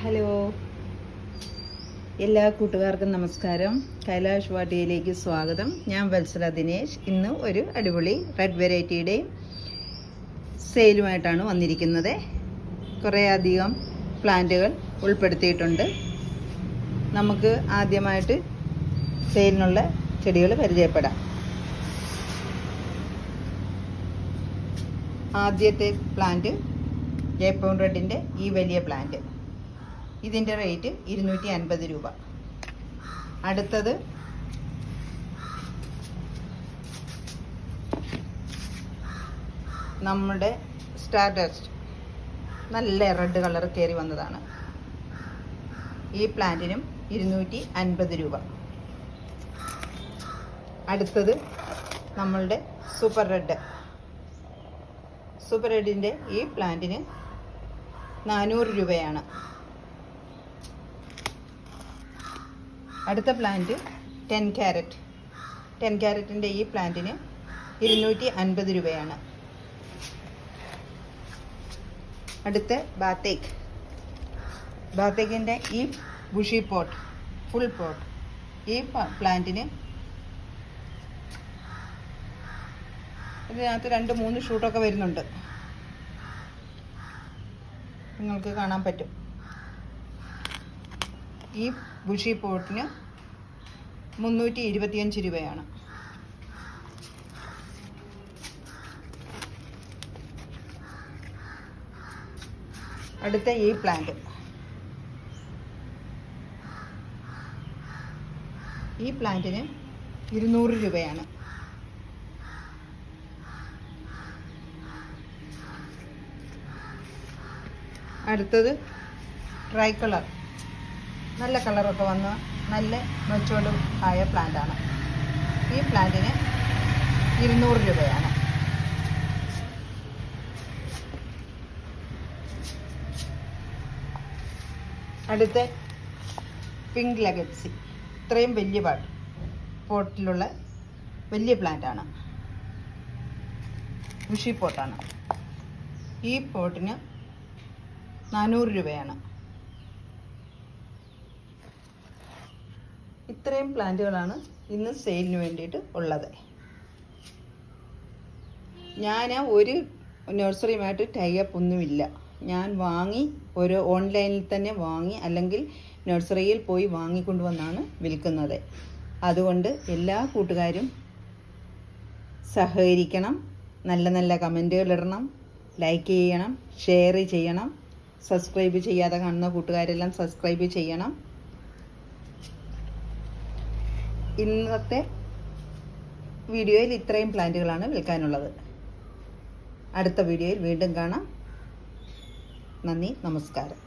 Hello, എല്ലാ കൂട്ടുകാർക്കും നമസ്കാരം. കൈലാഷ് വാട്ടിയിലേക്ക് സ്വാഗതം. ഞാൻ വത്സല ദിനേശ്. ഇന്ന് ഒരു അടിപൊളി റെഡ് വെറൈറ്റിയുടെ സെയിലുമായിട്ടാണ് വന്നിരിക്കുന്നത്. കുറേ അധികം പ്ലാന്റുകൾ ഉൾപ്പെടുത്തിയിട്ടുണ്ട്. നമുക്ക് ആദ്യമായിട്ട് സെയിലിനുള്ള ചെടികൾ പരിചയപ്പെടാം. ആദ്യത്തെ പ്ലാന്റ് ജയ്പൂർ റെഡിൻ്റെ ഈ വലിയ പ്ലാന്റ്. ഇതിൻ്റെ റേറ്റ് 250 രൂപ. അടുത്തത് നമ്മുടെ സ്റ്റാർ ഡസ്റ്റ്, നല്ല റെഡ് കളർ കയറി വന്നതാണ്. ഈ പ്ലാന്റിനും 250 രൂപ. അടുത്തത് നമ്മളുടെ സൂപ്പർ റെഡിൻ്റെ ഈ പ്ലാന്റിന് 400 രൂപയാണ്. അടുത്ത പ്ലാന്റ് 10 ക്യാരറ്റിൻ്റെ ഈ പ്ലാന്റിന് 250 രൂപയാണ്. അടുത്ത ബാത്തേക്കിൻ്റെ ഈ ബുഷി പോട്ട്, ഫുൾ പോട്ട്, ഈ പ്ലാന്റിന് ഇതിനകത്ത് 2-3 ഷൂട്ടൊക്കെ വരുന്നുണ്ട്, നിങ്ങൾക്ക് കാണാൻ പറ്റും. ഈ ബുഷി പോട്ടിന് 325 രൂപയാണ്. അടുത്ത ഈ പ്ലാന്റിന് 200 രൂപയാണ്. അടുത്തത് ട്രൈ കളർ, നല്ല കളറൊക്കെ വന്ന നല്ല മെച്ചോർഡ് ആയ പ്ലാന്റാണ്. ഈ പ്ലാന്റിന് 200 രൂപയാണ്. അടുത്ത പിങ്ക് ലെഗസി, ഇത്രയും വലിയ പോട്ടിലുള്ള വലിയ പ്ലാന്റാണ്, ബുഷി പോട്ടാണ്. ഈ പോട്ടിന് 400 രൂപയാണ്. ഇത്രയും പ്ലാന്റുകളാണ് ഇന്ന് സെയിലിന് വേണ്ടിയിട്ട് ഉള്ളത്. ഞാൻ ഒരു നഴ്സറിയുമായിട്ട് ടൈപ്പ് ഒന്നുമില്ല. ഞാൻ ഒരു ഓൺലൈനിൽ തന്നെ വാങ്ങി, അല്ലെങ്കിൽ നഴ്സറിയിൽ പോയി വാങ്ങിക്കൊണ്ടുവന്നാണ് വിൽക്കുന്നത്. അതുകൊണ്ട് എല്ലാ കൂട്ടുകാരും സഹകരിക്കണം, നല്ല നല്ല കമൻറ്റുകൾ ഇടണം, ലൈക്ക് ചെയ്യണം, ഷെയർ ചെയ്യണം. സബ്സ്ക്രൈബ് ചെയ്യാതെ കാണുന്ന കൂട്ടുകാരെല്ലാം സബ്സ്ക്രൈബ് ചെയ്യണം. ഇന്നത്തെ വീഡിയോയിൽ ഇത്രയും പ്ലാന്റുകളാണ് വിൽക്കാനുള്ളത്. അടുത്ത വീഡിയോയിൽ വീണ്ടും കാണാം. നന്ദി, നമസ്കാരം.